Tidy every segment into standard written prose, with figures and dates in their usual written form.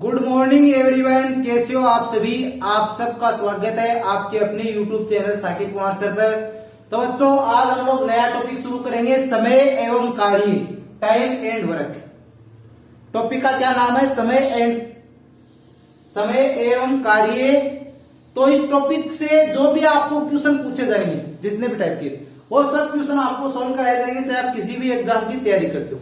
Good morning everyone, कैसे हो आप सभी। आप सबका स्वागत है आपके अपने YouTube channel Saqib Kumar sir पर। तो बच्चों, आज हम लोग नया टॉपिक शुरू करेंगे, समय एवं कार्य, टाइम एंड वर्क। टॉपिक का क्या नाम है? समय एवं कार्य। तो इस टॉपिक से जो भी आपको क्वेश्चन पूछे जाएंगे, जितने भी टाइप के, वो सब क्वेश्चन आपको सॉल्व कराए जाएंगे, चाहे आप किसी भी एग्जाम की तैयारी करते हो,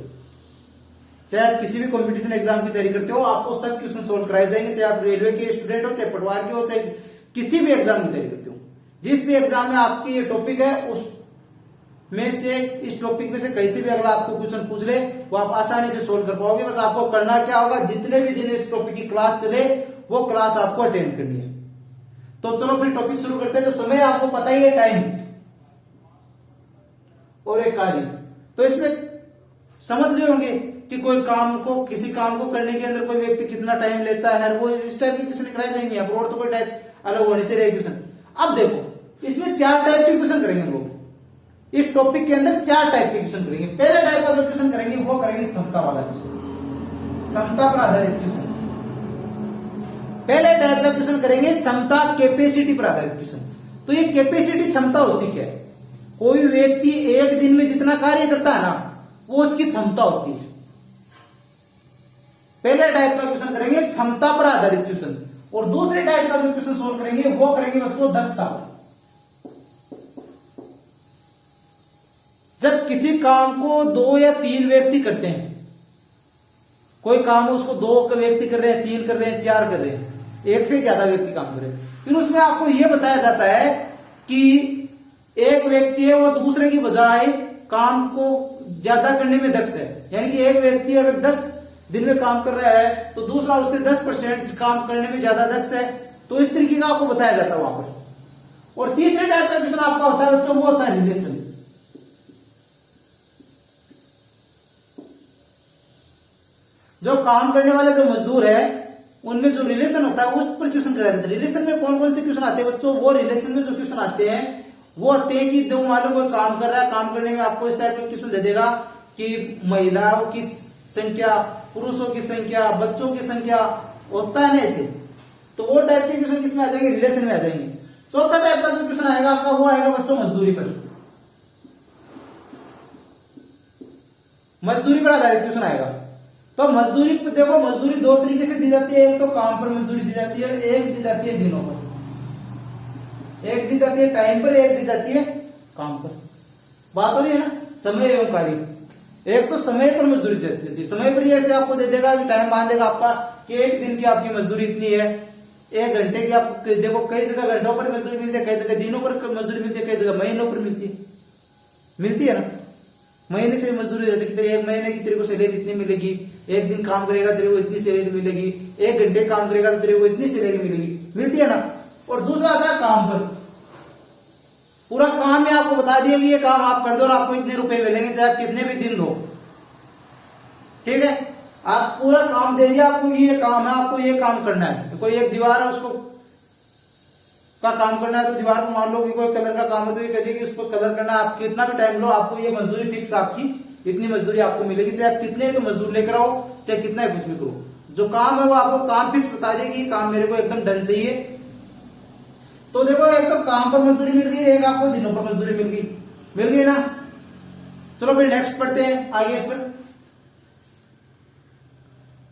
चाहे आप किसी भी कंपटीशन एग्जाम की तैयारी करते हो, आपको सब क्वेश्चन सोल्व कराए जाएंगे। चाहे आप रेलवे के स्टूडेंट हो, चाहे पटवार के हो, चाहे किसी भी एग्जाम की तैयारी करते हो, जिस भी एग्जाम में आपकी ये टॉपिक है, उस में से इस टॉपिक में से कहीं से भी अगर आपको क्वेश्चन पूछ ले, वो आप आसानी से सोल्व कर पाओगे। बस आपको करना क्या होगा, जितने भी दिन इस टॉपिक की क्लास चले, वो क्लास आपको अटेंड करनी है। तो चलो फिर टॉपिक शुरू करते हैं। तो समय आपको पता ही है, टाइम और एक कार्य। तो इसमें समझ गए होंगे कि कोई काम को, किसी काम को करने के अंदर कोई व्यक्ति कितना टाइम लेता है, वो इस टाइप के क्वेश्चन कराए जाएंगे यहाँ पर, और तो कोई टाइप अलग होने से रहे क्वेश्चन। अब देखो, इसमें 4 टाइप के क्वेश्चन करेंगे हम लोग। इस टॉपिक के अंदर 4 टाइप के क्वेश्चन करेंगे। पहले टाइप का जो क्वेश्चन करेंगे वो करेंगे क्षमता वाला क्वेश्चन, क्षमता पर आधारित क्वेश्चन। पहले टाइप का क्वेश्चन करेंगे क्षमता, कैपेसिटी पर आधारित क्वेश्चन। तो ये कैपेसिटी, क्षमता होती क्या है? कोई व्यक्ति एक दिन में जितना कार्य करता है ना, वो उसकी क्षमता होती है। पहले टाइप का क्वेश्चन करेंगे क्षमता पर आधारित क्वेश्चन, और दूसरे टाइप का जो क्वेश्चन सोल्व करेंगे वो करेंगे बच्चों दक्षता पर। जब किसी काम को 2 या 3 व्यक्ति करते हैं, कोई काम उसको 2 व्यक्ति कर रहे हैं, 3 कर रहे हैं, 4 कर रहे हैं, एक से ज्यादा व्यक्ति काम कर रहे हैं, फिर उसमें आपको यह बताया जाता है कि एक व्यक्ति है वो दूसरे की बजाय काम को ज्यादा करने में दक्ष है। यानी कि एक व्यक्ति अगर 10 दिन में काम कर रहा है, तो दूसरा उससे 10% काम करने में ज्यादा दक्ष है। तो इस तरीके का आपको बताया जाता है वहां पर। और तीसरे टाइप का क्वेश्चन आपका होता है बच्चों, वो होता है रिलेशन। जो काम करने वाले जो मजदूर है, उनमें जो रिलेशन होता है, उस पर क्वेश्चन कराया जाता है। रिलेशन में कौन कौन से क्वेश्चन आते हैं बच्चों? वो रिलेशन में जो क्वेश्चन आते हैं वो आते हैं कि दो मालूम कोई काम कर रहा है, काम करने में आपको इस टाइप का क्वेश्चन दे देगा कि महिलाओं की संख्या, पुरुषों की संख्या, बच्चों की संख्या, होता है ना ऐसे। तो वो टाइप के क्वेश्चन किसमें आ जाएंगे? रिलेशन में आ जाएंगे। चौथा टाइप का जो क्वेश्चन आएगा आपका, वो आएगा बच्चों मजदूरी पर। मजदूरी पर आधारित क्वेश्चन आएगा। तो मजदूरी देखो, मजदूरी 2 तरीके से दी जाती है। एक तो काम पर मजदूरी दी जाती है, एक दी जाती है दिनों पर। एक दी जाती है टाइम पर, एक दी जाती है काम पर। बात हो रही है ना, समय एवं कार्य। एक तो समय पर मजदूरी दी जाती है। समय पर ऐसे आपको दे देगा कि टाइम बांध देगा आपका कि 1 दिन की आपकी मजदूरी इतनी है, 1 घंटे की। आप देखो, कई जगह घंटों पर मजदूरी मिलती है, कई जगह दिनों पर मजदूरी मिलती है, कई जगह महीनों पर मिलती है ना। महीने से मजदूरी देते कि तेरे 1 महीने की तेरे को सैलरी इतनी मिलेगी, 1 दिन काम करेगा तेरे को इतनी सैलरी मिलेगी, 1 घंटे काम करेगा तो तेरे को इतनी सैलरी मिलेगी, मिलती है ना। और दूसरा आता है काम पर। पूरा काम में आपको बता दिया कि ये काम आप कर दो और आपको इतने रुपए मिलेंगे, चाहे आप कितने भी दिन लो। ठीक है, आप पूरा काम दे दिया आपको, ये काम है, आपको ये काम करना है। तो कोई एक दीवार है, उसको का काम करना है, तो दीवार को मान लो कि कोई कलर का काम है, तो ये कहती है कि उसको कलर करना है। आप कितना भी टाइम लो, आपको ये मजदूरी फिक्स, आपकी इतनी मजदूरी आपको मिलेगी, चाहे आप कितने तो मजदूर लेकर आओ, चाहे कितना कुछ भी करो। जो काम है वो आपको काम फिक्स बता देगी, काम मेरे को एकदम डन चाहिए। तो देखो, एक तो काम पर मजदूरी मिल गई, एक आपको दिनों पर मजदूरी मिल गई ना। चलो फिर नेक्स्ट पढ़ते हैं आगे इस पर।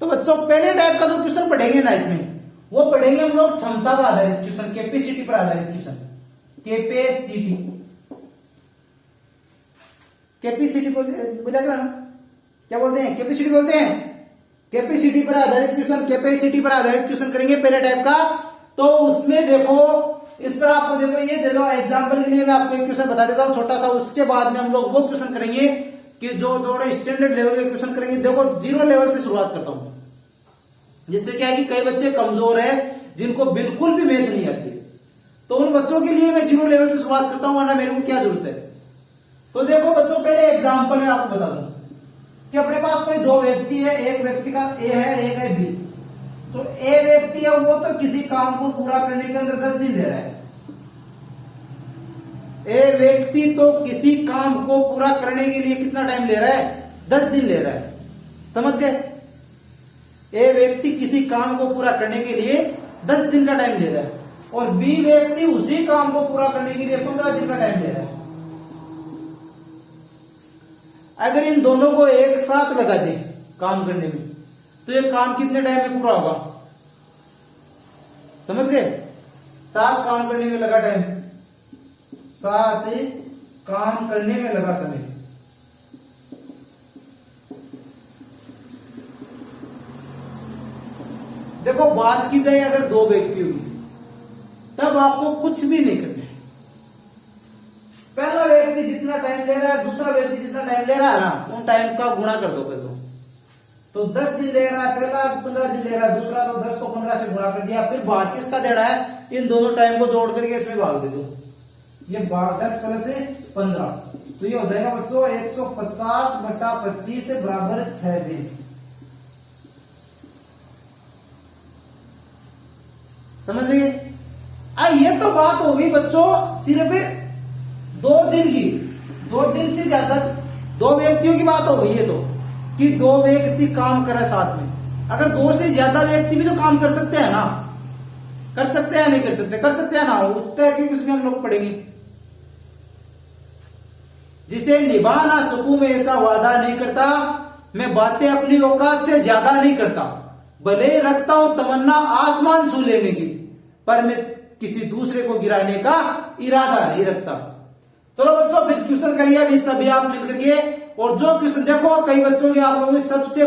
तो बच्चों, पहले टाइप का जो क्वेश्चन पढ़ेंगे ना, इसमें वो पढ़ेंगे हम लोग क्षमता पर आधारित क्वेश्चन, कैपेसिटी पर आधारित क्वेश्चन। कैपेसिटी बोला ना, क्या बोलते हैं? कैपेसिटी बोलते हैं। कैपेसिटी पर आधारित क्वेश्चन, कैपेसिटी पर आधारित क्वेश्चन करेंगे पहले टाइप का। तो उसमें देखो, इस पर आपको देखो ये दे दो, एग्जांपल के लिए मैं आपको एक क्वेश्चन बता देता हूं छोटा सा। उसके बाद में हम लोग वो क्वेश्चन करेंगे कि जो थोड़े स्टैंडर्ड लेवल के क्वेश्चन करेंगे। देखो, 0 लेवल से शुरुआत करता हूं, जिससे क्या है कि कई बच्चे कमजोर है, जिनको बिल्कुल भी मैथ नहीं आती, तो उन बच्चों के लिए मैं 0 लेवल से शुरुआत करता हूं, वरना मेरे को क्या जरूरत है। तो देखो बच्चों, पहले एग्जाम्पल में आपको बता दूं कि अपने पास कोई 2 व्यक्ति है, एक व्यक्ति का ए है, एक है बी। तो ए व्यक्ति है वो तो किसी काम को पूरा करने के अंदर 10 दिन ले रहा है। ए व्यक्ति तो किसी काम को पूरा करने के लिए कितना टाइम ले रहा है? 10 दिन ले रहा है। समझ गए? ए व्यक्ति किसी काम को पूरा करने के लिए 10 दिन का टाइम ले रहा है और बी व्यक्ति उसी काम को पूरा करने के लिए 15 दिन का टाइम ले रहा है। अगर इन दोनों को एक साथ लगा दे काम करने में तो ये काम कितने टाइम में पूरा होगा? समझ गए? 7 काम करने में लगा टाइम, 7 काम करने में लगा समय। देखो बात की जाए अगर 2 व्यक्तियों की, तब आपको कुछ भी नहीं करना है। पहला व्यक्ति जितना टाइम ले रहा है, दूसरा व्यक्ति जितना टाइम ले रहा है ना, उन टाइम का गुणा कर दो पहले तो 10 दिन ले रहा है, पहला 15 दिन ले रहा है, दूसरा तो 10 को 15 से गुणा कर दिया, फिर भाग किसका देना है? इन दोनों टाइम को जोड़ करके इसमें भाग दे दो। ये 10 प्लस 15 तो ये हो जाएगा बच्चों 150/25 बराबर 6 दिन। समझ रही है? ये तो बात होगी बच्चों सिर्फ 2 दिन की, 2 दिन से ज्यादा 2 व्यक्तियों की बात हो गई है तो कि 2 व्यक्ति काम कर रहे साथ में। अगर 2 से ज्यादा व्यक्ति भी तो काम कर सकते हैं ना, कर सकते हैं नहीं कर सकते? कर सकते हैं ना, उस तरह की उसमें हम लोग पढ़ेंगे। जिसे निभा ना सकूं मैं ऐसा वादा नहीं करता, मैं बातें अपनी औकात से ज्यादा नहीं करता, भले रखता हूं तमन्ना आसमान छू लेने की, पर मैं किसी दूसरे को गिराने का इरादा नहीं रखता। चलो बच्चों फिर क्वेश्चन करिए अभी सभी आप मिलकर के। और जो क्वेश्चन देखो कई बच्चों की आप लोगों की सबसे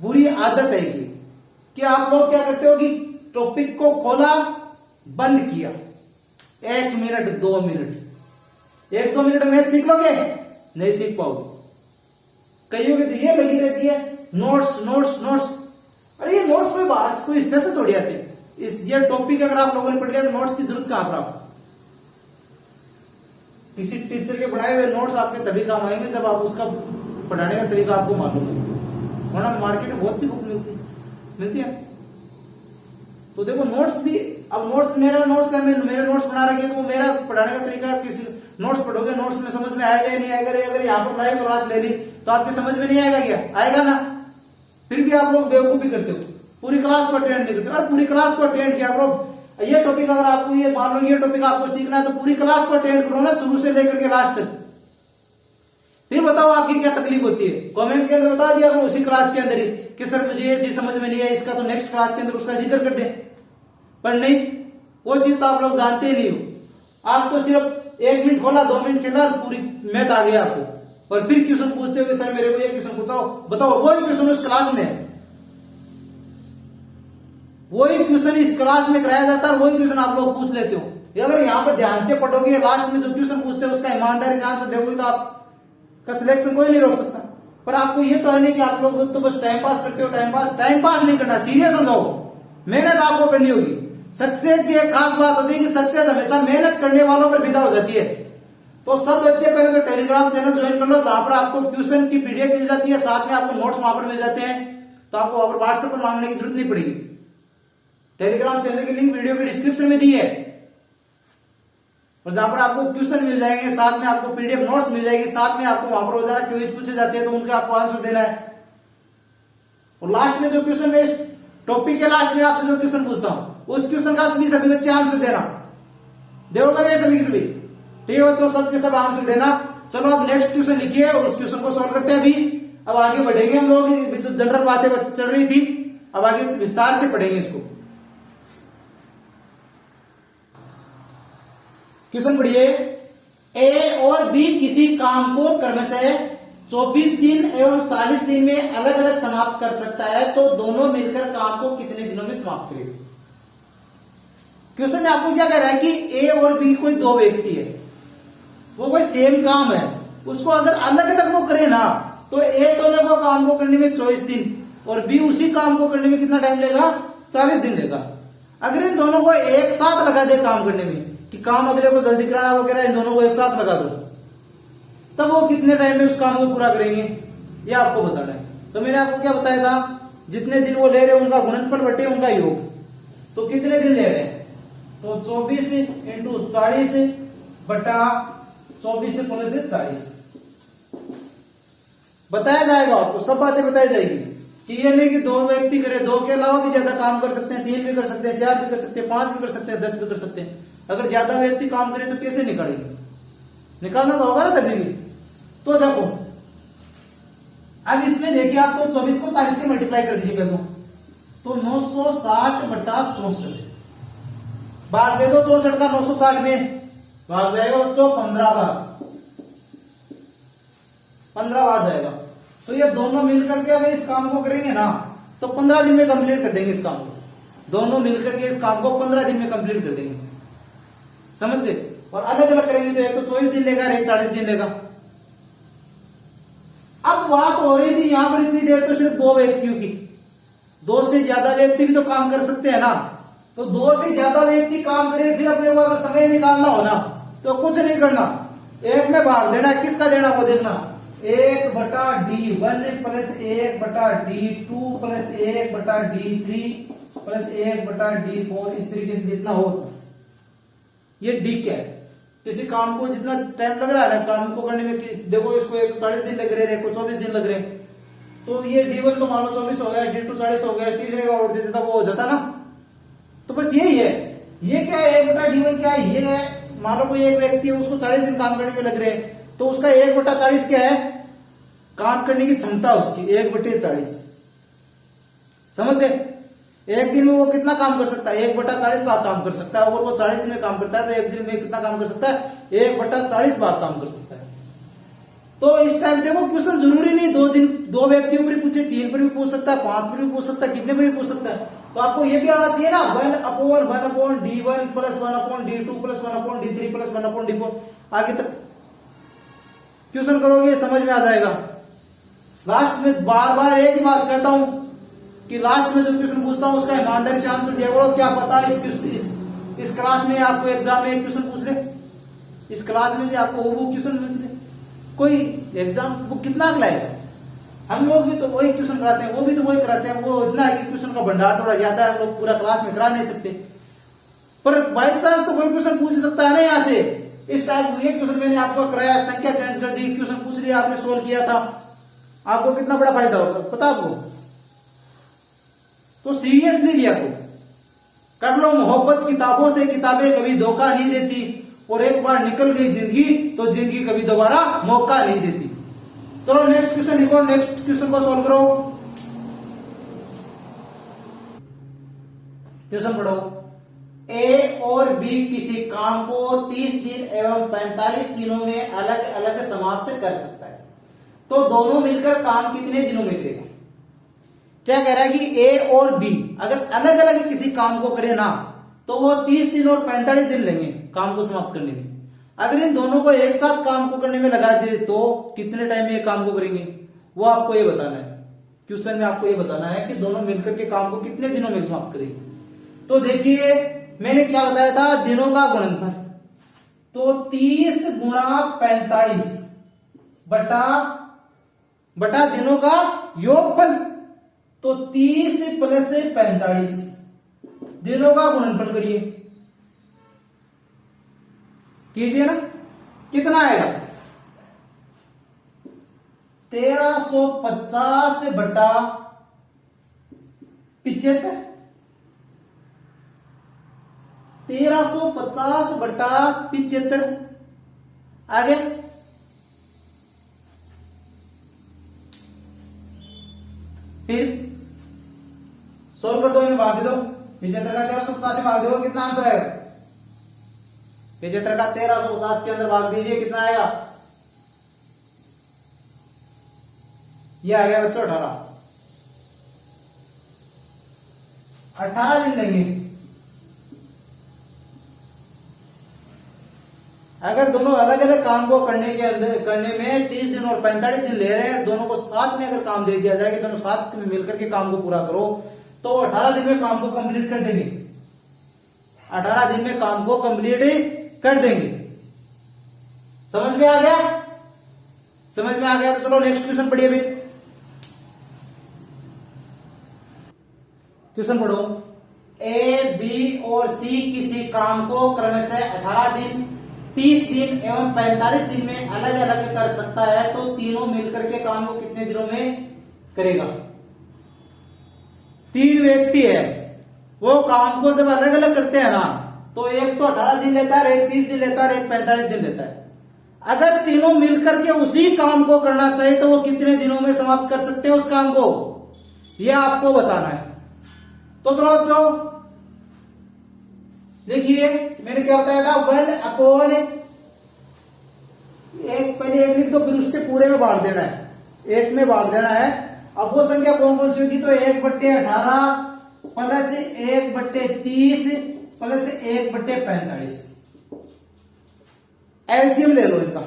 बुरी आदत है कि आप लोग क्या करते हो कि टॉपिक को खोला बंद किया, 1 मिनट 2 मिनट 1-2 मिनट मैथ सीख लोगे? नहीं सीख पाओगे। कईयों की तो ये लगी रहती है नोट्स नोट्स नोट्स। अरे ये नोट्स में बाहर कोई स्पेशल थोड़ी आते हैं। इस ये टॉपिक अगर आप लोगों ने पढ़ लिया तो नोट्स की जरूरत कहां पर? आप किसी टीचर के पढ़ाए हुए नोट्स आपके तभी काम आएंगे जब आप उसका पढ़ाने का तरीका आपको मालूम है, वरना मार्केट में बहुत सी बुक मिलती है। तो देखो नोट्स भी, अब नोट्स मेरा नोट्स है, मेरे नोट्स बना रखे तो मेरा पढ़ाने का तरीका किसी नोट्स पढ़ोगे, नोट्स में समझ में आएगा या नहीं आएगा? अगर यहाँ पर लाइव क्लास ले ली तो आपके समझ में नहीं आएगा क्या? आएगा ना। फिर भी आप लोग बेवकूफी करते हो, पूरी क्लास को अटेंड नहीं करते। और पूरी क्लास को अटेंड किया करो। ये टॉपिक अगर आपको ये मान लो ये टॉपिक आपको सीखना है तो पूरी क्लास को अटेंड करो ना, शुरू से लेकर के लास्ट तक। फिर बताओ आपकी क्या तकलीफ होती है, कमेंट के अंदर बता दिया करो उसी क्लास के अंदर ही कि सर मुझे ये चीज समझ में नहीं है, इसका तो नेक्स्ट क्लास के अंदर उसका जिक्र कर दे। पर नहीं, वो चीज तो आप लोग जानते ही नहीं हो। आप तो सिर्फ 1 मिनट खोला 2 मिनट के अंदर पूरी मैथ आ गई आपको, और फिर क्वेश्चन पूछते हो कि सर मेरे को ये क्वेश्चन पूछाओ, बताओ वही क्वेश्चन उस क्लास में, वही क्वेश्चन इस क्लास में कराया जाता है, वही क्वेश्चन आप लोग पूछ लेते हो। अगर यहाँ पर ध्यान से पढ़ोगे, लास्ट में जो क्वेश्चन पूछते हो उसका ईमानदारी से आंसर देखोगे तो आपका सिलेक्शन कोई नहीं रोक सकता। पर आपको ये तो है नहीं कि आप लोग तो बस टाइम पास करते हो। टाइम पास नहीं करना, सीरियस हो जाओ, मेहनत आपको करनी होगी। सक्सेस की एक खास बात होती है कि सक्सेस हमेशा मेहनत करने वालों पर विदा हो जाती है। तो सब बच्चे पहले तो टेलीग्राम चैनल ज्वाइन कर लो, जहां पर आपको ट्यूशन की पीडीएफ मिल जाती है, साथ में आपको नोट्स वहां पर मिल जाते हैं, तो आपको वहां पर व्हाट्सएप पर मांगने की जरूरत नहीं पड़ेगी। टेलीग्राम चैनल की लिंक वीडियो के डिस्क्रिप्शन में दी है, और जहां पर आपको ट्यूशन मिल जाएंगे, साथ में आपको पीडीएफ नोट्स मिल जाएगी, साथ में आपको वहां पर रोजाना क्विज पूछे जाते हैं तो उनके आपको आंसर देना है। और लास्ट में जो क्वेश्चन है, टॉपिक के लास्ट में आपसे जो क्वेश्चन पूछता हूं उस क्वेश्चन का सभी बच्चे आंसर देना, देखोगे सभी के सभी, ठीक है बच्चों, सबके सब आंसर देना। चलो अब नेक्स्ट क्वेश्चन लिखिए और उस क्वेश्चन को सॉल्व करते हैं। अभी अब आगे बढ़ेंगे हम लोग, जो जनरल बातें चल रही थी अब आगे विस्तार से पढ़ेंगे इसको। क्वेश्चन पढ़िए, ए और बी किसी काम को क्रमशः 24 दिन एवं 40 दिन में अलग अलग समाप्त कर सकता है, तो दोनों मिलकर काम को कितने दिनों में समाप्त करेंगे? क्वेश्चन में आपको क्या कह रहा है कि ए और बी कोई 2 व्यक्ति है, वो कोई सेम काम है, उसको अगर अलग अलग वो करे ना तो ए दोनों को काम को करने में 24 दिन और बी उसी काम को करने में कितना टाइम लेगा? 40 दिन लेगा। अगर इन दोनों को एक साथ लगा दे काम करने में कि काम अगले को जल्दी कराना वगैरह, इन दोनों को एक साथ लगा दो, तब वो कितने टाइम में उस काम को पूरा करेंगे ये आपको बताना है। तो मैंने आपको क्या बताया था, जितने दिन वो ले रहे हैं उनका गुणनफल बटे उनका योग, तो कितने दिन ले रहे हैं? तो 24 इंटू 40 बटा 24 प्लस 40 बताया जाएगा आपको, सब बातें बताई जाएगी। कि ये नहीं कि 2 व्यक्ति करे, 2 के अलावा भी ज्यादा काम कर सकते हैं, 3 भी कर सकते हैं, 4 भी कर सकते हैं, 5 भी कर सकते हैं, 10 भी कर सकते हैं। अगर ज्यादा व्यक्ति काम करे तो कैसे निकालेंगे? निकालना तो होगा ना तभी भी। तो देखो अब इसमें देखिए आप तो 24 को 40 से मल्टीप्लाई कर दीजिए पहले तो 960 बटा 64 भाग दे दो 64 का 960 में, भाग जाएगा बच्चों 15 बार, 15 बार जाएगा। तो ये दोनों मिलकर के अगर इस काम को करेंगे ना तो 15 दिन में कंप्लीट कर देंगे इस काम को। दोनों मिलकर के इस काम को 15 दिन में कंप्लीट कर देंगे, समझ गए। और अलग अलग करेंगे तो एक तो 24 दिन लेगा, एक 40 दिन लेगा। अब बात हो रही थी यहां पर इतनी देर तो सिर्फ 2 व्यक्तियों की, 2 से ज्यादा व्यक्ति भी तो काम कर सकते हैं ना। तो 2 से ज्यादा व्यक्ति काम करे फिर अपने को अगर समय निकालना हो ना तो कुछ नहीं करना, एक में भाग देना, किसका देना वो देखना, 1/D1 plus 1/D2 plus 1/D3 plus 1/D4 इस तरीके से जितना हो। ये डी क्या है, किसी काम को जितना टाइम लग रहा है ना काम को करने में, देखो इसको 40 दिन लग रहे हैं, 24 दिन लग रहे हैं, तो ये D1 तो मान लो 24 हो गया, D2 40 हो गया, तीसरे का और दे देता वो हो जाता ना। तो बस यही है। ये क्या है 1/D1 क्या है, ये है मान लो कोई एक व्यक्ति है उसको 40 दिन काम करने में लग रहे हैं तो उसका 1/40 क्या है, काम करने की क्षमता उसकी 1/40, समझ गए। एक दिन में वो कितना काम कर सकता है, 1/40 बार काम कर सकता है। अगर वो 40 दिन में काम करता है तो एक दिन में कितना काम कर सकता है, 1/40 बार काम कर सकता है। तो इस टाइम देखो क्वेश्चन जरूरी नहीं 2 व्यक्तियों पर पूछे, 3 पर भी पूछ सकता है, 5 पर भी पूछ सकता है, कितने पर भी पूछ सकता है। तो आपको ये भी आना चाहिए ना 1/1/D1 plus 1/D2 plus 1/D3 plus 1/D4 आगे तक क्वेश्चन करोगे समझ में आ जाएगा। लास्ट में बार बार एक ही बात कहता हूं कि लास्ट में जो क्वेश्चन पूछता हूं उसका ईमानदारी से आंसर दिया करो। क्या पता इस क्लास में आपको एग्जाम में एक क्वेश्चन पूछ ले, इस क्लास में से आपको वो क्वेश्चन पूछ ले, कोई एग्जाम वो कितना लाएगा। हम लोग भी तो वही क्वेश्चन कराते हैं, वो भी तो वही कराते हैं, वो इतना है कि क्वेश्चन का भंडार थोड़ा ज्यादा है, हम लोग पूरा क्लास में करा नहीं सकते। पर बाई चांस तो कोई क्वेश्चन पूछ सकता है ना यहाँ से। इस टाइप ये क्वेश्चन मैंने आपको कराया, संख्या चेंज कर दी, क्वेश्चन पूछ लिया आपने, सोल्व किया था, आपको कितना बड़ा फायदा होगा पता आपको। तो सीरियसली लिया को कर लो मोहब्बत किताबों से, किताबें कभी धोखा नहीं देती, और एक बार निकल गई जिंदगी तो जिंदगी कभी दोबारा मौका नहीं देती। चलो नेक्स्ट क्वेश्चन लिखो, नेक्स्ट क्वेश्चन को सॉल्व करो। क्वेश्चन पढ़ो, ए और बी किसी काम को 30 दिन एवं 45 दिनों में अलग अलग समाप्त कर सकता है, तो दोनों मिलकर काम कितने दिनों में करेगा। क्या कह रहा है कि ए और बी अगर अलग अलग किसी काम को करे ना तो वो 30 दिन और 45 दिन लेंगे काम को समाप्त करने में। अगर इन दोनों को एक साथ काम को करने में लगा दे तो कितने टाइम में काम को करेंगे, वो आपको ये बताना है। क्वेश्चन में आपको ये बताना है कि दोनों मिलकर के काम को कितने दिनों में समाप्त करेंगे। तो देखिए मैंने क्या बताया था, दिनों का गुणनफल, तो 30 गुणा 45 बटा दिनों का योगफल, तो 30 प्लस 45 दिनों का गुणनफल करिए, कीजिए ना, कितना आएगा 1350 बटा 75, 1350 बटा 75 आगे। फिर सोल्व कर दो, इन्हें भाग दो, 75 का 1350 भाग दो, कितना आंसर आएगा, 75 का 1350 के अंदर भाग दीजिए, कितना आएगा, ये आ गया बच्चों 18 दिन लेंगे। अगर दोनों अलग अलग काम को करने में 30 दिन और 45 दिन ले रहे हैं, दोनों को साथ में अगर काम दे दिया जाए कि दोनों साथ में मिलकर के काम को पूरा करो तो 18 दिन में काम को कंप्लीट कर देंगे, 18 दिन में काम को कंप्लीट कर देंगे। समझ में आ गया, समझ में आ गया। तो चलो नेक्स्ट क्वेश्चन पढ़िए। अभी क्वेश्चन पढ़ो, ए बी और सी किसी काम को क्रमशः 18 दिन 30 दिन एवं 45 दिन में अलग अलग कर सकता है, तो तीनों मिलकर के काम को कितने दिनों में करेगा। तीन व्यक्ति है, वो काम को जब अलग अलग करते हैं ना, तो एक तो 18 दिन लेता है, एक 30 दिन लेता है, एक 45 दिन लेता है। अगर तीनों मिलकर के उसी काम को करना चाहिए तो वो कितने दिनों में समाप्त कर सकते हैं उस काम को, ये आपको बताना है। तो चलो बच्चों देखिए मैंने क्या बताया था, 1/, एक पहले एक लिख दो, फिर उसके पूरे में भाग देना है, एक में भाग देना है। अब वो संख्या कौन कौन सी होगी, तो 1/18 प्लस 1/30 प्लस 1/45। एलसीएम ले लो इनका,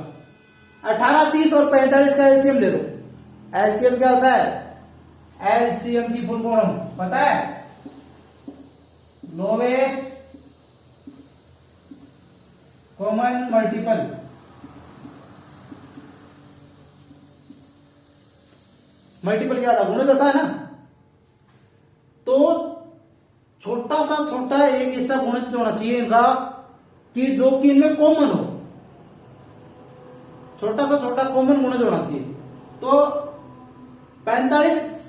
18, 30 और 45 का एलसीएम ले लो। एलसीएम क्या होता है, एलसीएम की फुल फॉर्म पता है, लोवेस्ट कॉमन मल्टीपल। मल्टीपल क्या था, गुणज होता है ना, तो छोटा सा छोटा एक ऐसा गुणज होना चाहिए इनका कि जो कि इनमें कॉमन हो, छोटा सा छोटा कॉमन गुणज होना चाहिए। तो 45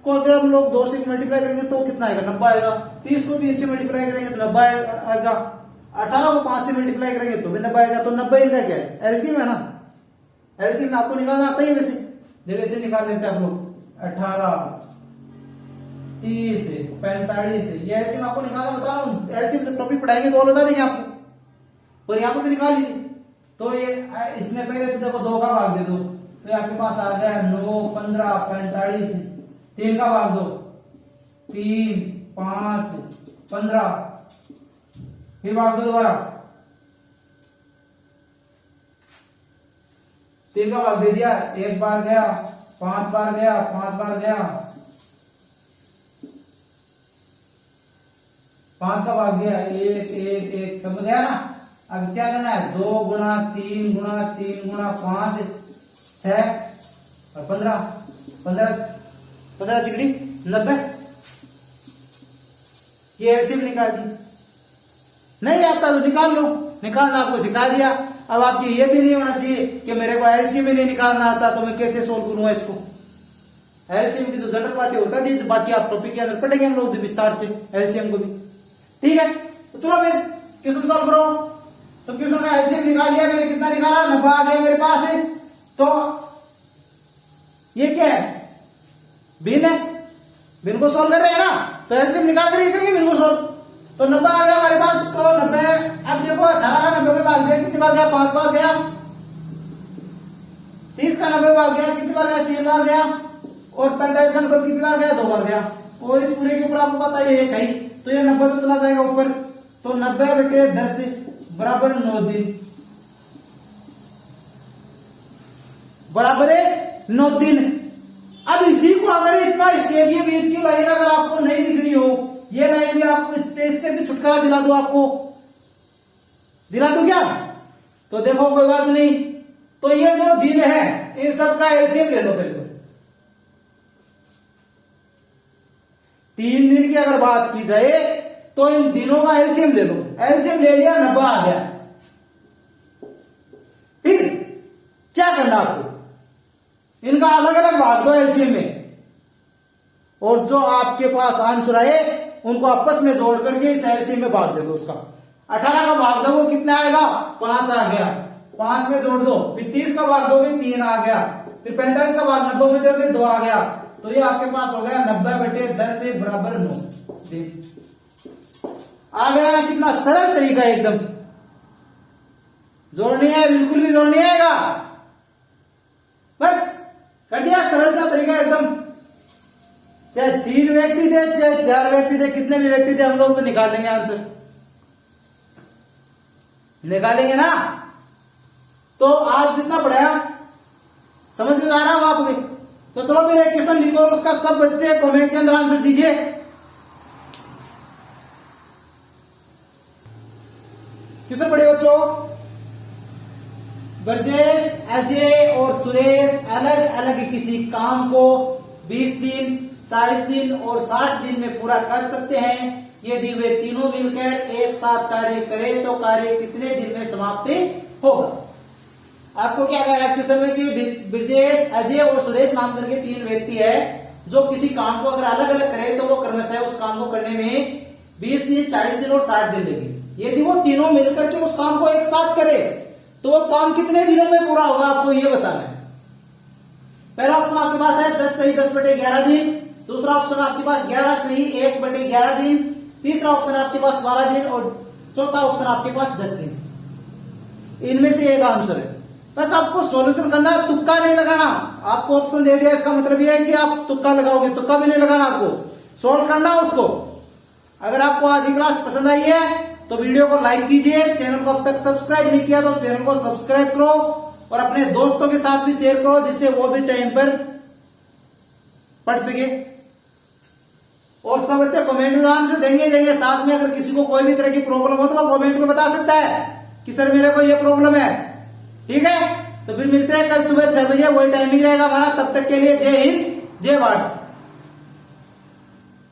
को अगर हम लोग 2 से मल्टीप्लाई करेंगे तो कितना आएगा, 90 आएगा। 30 को 3 से मल्टीप्लाई करेंगे तो 90 आएगा। 18 को 5 से मल्टीप्लाई करेंगे तो भी 90 आएगा। तो 90 इनका क्या है, एलसीएम है ना। एलसीएम आपको निकालना आता ही वैसे, जैसे से निकाल लेते हैं आप लोग, 18, 30, 45, ये एलसीएम आपको निकालना बता रहा हूं। एलसीएम जब टॉपिक पढ़ाएंगे तो और बता देंगे आपको, पर यहाँ पर तो निकाल लीजिए। तो ये इसमें पहले तो देखो 2 का भाग दे दो, तो आपके पास आ गया 9, 15, 45। 3 का भाग दो, 3, 5, 15, फिर भाग दो दोबारा, 3 का भाग दे दिया, 1 बार गया, 5 बार गया, 5 बार गया, 5 का भाग दिया, 1, 1, 1 सब गया ना। अब क्या करना है, 2 गुणा 3 गुणा 3 गुणा 5, 6 और 15, 15 चिकड़ी 90। ये एलसीएम निकाल दी। नहीं आता तो निकाल लो, निकालना आपको सिखा दिया। अब आपकी ये भी नहीं होना चाहिए कि मेरे को एलसीएम में नहीं निकालना आता तो मैं कैसे सोल्व करूंगा इसको। एलसीएम की जो जटिल बातें होता थी, बाकी आप टॉपिक के अंदर पढ़ेंगे हम लोग विस्तार से एलसीएम को भी, ठीक है। तो चलो फिर क्वेश्चन सॉल्व करो। तो क्वेश्चन का एलसीएम निकाल लिया मैंने, कितना निकाला, 90 आ गया मेरे पास है। तो ये क्या है, भिन्न है, भिन्न को सोल्व कर रहे हैं ना, तो एलसीएम निकाल कर करेंगे भिन्न को सोल्व। तो 90 आ गया हमारे पास। तो 90, अब देखो 18 का 90 में भाग दिया, कितनी बार गया, 5 बार गया। 30 का 90 में भाग गया, कितनी बार गया, 3 बार गया। और 45 का 90 कितनी बार गया, 2 बार गया। और इस पूरे के ऊपर आपको पता है एक है, तो ये 90 तो चला जाएगा ऊपर। तो 90/10 बराबर 9 दिन, बराबर है 9 दिन। अब इसी को अगर इतना स्टेप, ये बीच की लाइन अगर आपको नहीं दिखनी हो, ये लाइन भी आपको इससे भी छुटकारा दिला दो, आपको दिला दो क्या, तो देखो कोई बात नहीं। तो ये जो दिन है इन सब का एलसीएम ले लो पहले। 3 दिन की अगर बात की जाए तो इन दिनों का एलसीएम ले लो। एलसीएम ले लिया, 90 आ गया। फिर क्या करना आपको, इनका अलग अलग भाग दो एलसीएम में, और जो आपके पास आंसर आए उनको आपस में जोड़ करके इस एलसीएम में भाग दे दो उसका। 18 का भाग दो, वो कितना आएगा, 5 आ गया, 5 में जोड़ दो। फिर 30 का भाग दोगे, 3 आ गया। फिर 45 का भाग 90 में दोगे, 2 आ गया। तो ये आपके पास हो गया 90/10 से बराबर 9 दिन। आ गया ना, कितना सरल तरीका है एकदम। जोड़ नहीं है, बिल्कुल भी जोड़ नहीं आएगा, बस कर दिया, सरल सा तरीका एकदम। चाहे 3 व्यक्ति थे, चाहे 4 व्यक्ति थे, कितने भी व्यक्ति थे, हम लोग तो निकाल लेंगे आंसर, निकालेंगे ना। तो आज जितना पढ़ाया समझ में आ रहा होगा आपको। तो चलो फिर एक क्वेश्चन लिखो और उसका सब बच्चे कमेंट के अंदर आंसर दीजिए। क्वेश्चन पढ़े बच्चों, ब्रजेश, अजय और सुरेश अलग अलग किसी काम को 20 दिन, 40 दिन और 60 दिन में पूरा कर सकते हैं। यदि वे तीनों मिलकर एक साथ कार्य करें तो कार्य कितने दिन में समाप्ति होगा। आपको क्या कह रहा है क्वेश्चन में कि ब्रजेश, अजय और सुरेश नाम करके 3 व्यक्ति है जो किसी काम को अगर अलग अलग करे तो वो क्रमशः उस काम को करने में 20 दिन, 40 दिन और 60 दिन लगे। यदि वो तीनों मिलकर के उस काम को एक साथ करे तो वो काम कितने दिनों में पूरा होगा, आपको ये बताना है। पहला ऑप्शन आपके पास है 10 सही 10/11 दिन, दूसरा ऑप्शन आपके पास 11 सही 1/11 दिन, तीसरा ऑप्शन आपके पास 12 दिन और चौथा ऑप्शन आपके पास 10 दिन। इनमें से एक आंसर है। बस आपको सॉल्यूशन करना है, तुक्का नहीं लगाना। आपको ऑप्शन दे दिया, इसका मतलब यह है कि आप तुक्का लगाओगे, तुक्का भी नहीं लगाना, आपको सोल्व करना उसको। अगर आपको आज की क्लास पसंद आई है तो वीडियो को लाइक कीजिए, चैनल को अब तक सब्सक्राइब नहीं किया तो चैनल को सब्सक्राइब करो और अपने दोस्तों के साथ भी शेयर करो जिससे वो भी टाइम पर पढ़ सके। और सब बच्चे कमेंट में आंसर देंगे। साथ में अगर किसी को कोई भी तरह की प्रॉब्लम हो तो वो कमेंट में बता सकता है कि सर मेरे को ये प्रॉब्लम है। ठीक है, तो फिर मिलते हैं कल सुबह 6 बजे, वही टाइमिंग रहेगा हमारा। तब तक के लिए जय हिंद, जय भारत।